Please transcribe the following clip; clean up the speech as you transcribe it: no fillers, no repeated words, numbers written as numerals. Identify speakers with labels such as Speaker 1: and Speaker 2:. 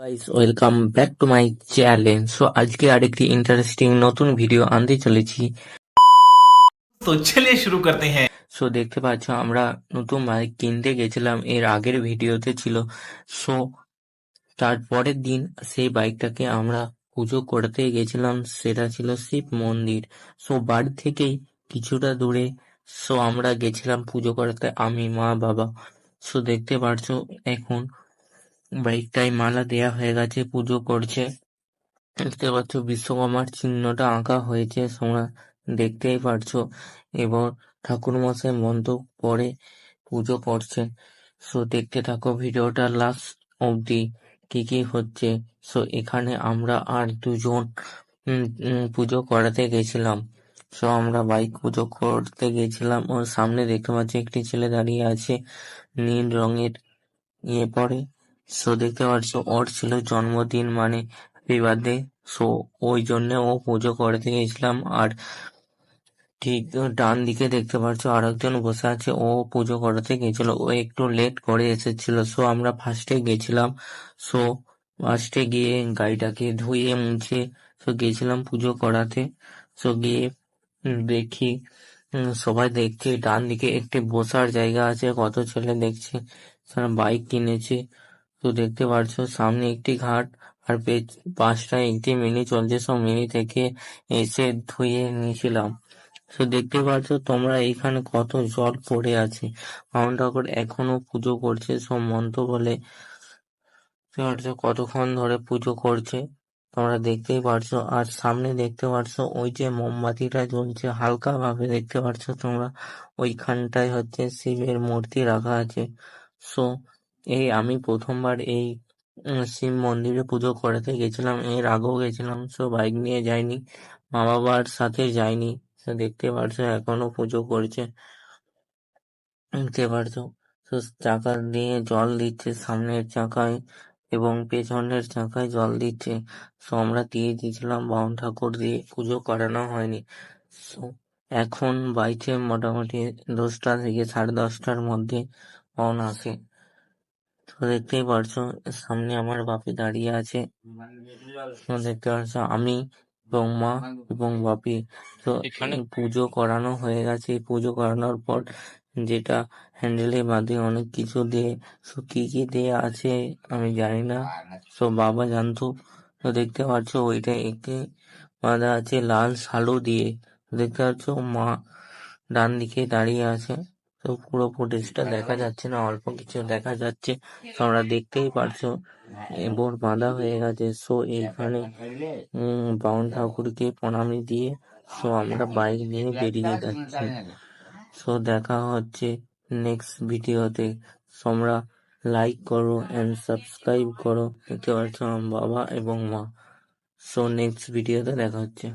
Speaker 1: Guys welcome back to my channel. আজকে আরেকটি interesting নতুন ভিডিও আনতে চলেছি।
Speaker 2: तो चलिए शुरू करते हैं।
Speaker 1: দেখতে পাচ্ছ আমরা নতুন বাইক কিনতে গেছিলাম, এর আগের ভিডিওতে ছিল। সো তার পরের দিন সেই বাইকটাকে আমরা পুজো করতে গেছিলাম, সেটা ছিল শিব মন্দির। বাড়ি থেকেই কিছুটা দূরে আমরা গেছিলাম পুজো করতে, আমি, মা, বাবা। দেখতে পাচ্ছ এখন বাইকটায় মালা দেয়া হয়ে গেছে, পুজো করছে। দেখতে পাচ্ছ বিশ্বকর্মার চিহ্নটা আঁকা হয়েছে, তোমরা দেখতেই পারছো। এবার ঠাকুরমশাই মন্ত্র পড়ে পুজো করছে। দেখতে থাকো ভিডিওটা লাস্ট অবধি কি কি হচ্ছে। এখানে আমরা আর দুজন পুজো করাতে গেছিলাম। আমরা বাইক পুজো করতে গেছিলাম, ওর সামনে দেখতে পাচ্ছি একটি ছেলে দাঁড়িয়ে আছে নীল রঙের ইয়ে পরে। দেখতে পাচ্ছ ওর ছিল জন্মদিন, মানে হ্যাপি বার্থডে। ওই জন্য ও পুজো করতে গেছিলাম। আর ঠিক ডান দিকে দেখতে পাচ্ছ আরেকজন বসে আছে, ও পুজো করাতে গেছিল, ও একটু লেট করে এসেছিল। আমরা ফার্স্টে গেছিলাম। ফার্স্টে গিয়ে গাড়িটাকে ধুয়ে মুছে গেছিলাম পুজো করাতে। গিয়ে দেখি সবাই দেখছে ডান দিকে একটি বসার জায়গা আছে, কত ছেলে দেখছে, তারা বাইক কিনেছে। দেখতে পাচ্ছ সামনে একটি ঘাট, আর পাশটায় একটি মিনি চলছে, সব মিনি থেকে এসে ধুয়ে নিয়েছিলাম। দেখতে পাচ্ছ তোমরা এইখানে কত জল পড়ে আছে, বামুন ঠাকুর এখনো পুজো করছে, সব মন্ত্র বলে কতক্ষণ ধরে পুজো করছে তোমরা দেখতেই পারছো। আর সামনে দেখতে পারছো ওই যে মোমবাতিটা জ্বলছে হালকা ভাবে, দেখতে পারছো তোমরা, ওইখানটায় হচ্ছে শিবের মূর্তি রাখা আছে। সো এই আমি প্রথমবার এই শিব মন্দিরে পুজো করাতে গেছিলাম, এর আগেও গেছিলাম। বাইক নিয়ে যাইনি, মা বাবার সাথে যাইনি। দেখতে পারছো এখনো পুজো করছে, দেখতে পারছো। চাকা দিয়ে জল দিচ্ছে সামনের চাকায় এবং পেছনের চাকায় জল দিচ্ছে। আমরা দিয়ে দিয়েছিলাম, বামুন ঠাকুর দিয়ে পুজো করানো হয়নি। এখন বাইছে মোটামুটি 10টা থেকে 10:30টার মধ্যে বামুন আসে। দেখতেই পারছো সামনে আমার বাপি দাঁড়িয়ে আছে। দেখতে পাচ্ছ আমি এবং মা এবং বাপি। এখানে পুজো করানো হয়ে গেছে। পুজো করানোর পর যেটা হ্যান্ডেলে বাঁধে অনেক কিছু দিয়ে, কি কি দিয়ে আছে আমি জানি না, বাবা জানতো। দেখতে পাচ্ছ ওইটা একটি বাঁধা আছে লাল শালু দিয়ে। দেখতে পাচ্ছ মা ডান দিকে দাঁড়িয়ে আছে। পুরো ফুটেজটা দেখা যাচ্ছে না, অল্প কিছু দেখা যাচ্ছে, তোমরা দেখতেই পারছো। এবার বাঁধা হয়ে গেছে। এইখানে বামুন ঠাকুরকে প্রণামী দিয়ে আমরা বাইক নিয়ে বেরিয়ে যাচ্ছি। দেখা হচ্ছে নেক্সট ভিডিওতে। তোমরা লাইক করো এন্ড সাবস্ক্রাইব করো। দেখতে পাচ্ছ আমার বাবা এবং মা। নেক্সট ভিডিওতে দেখা হচ্ছে।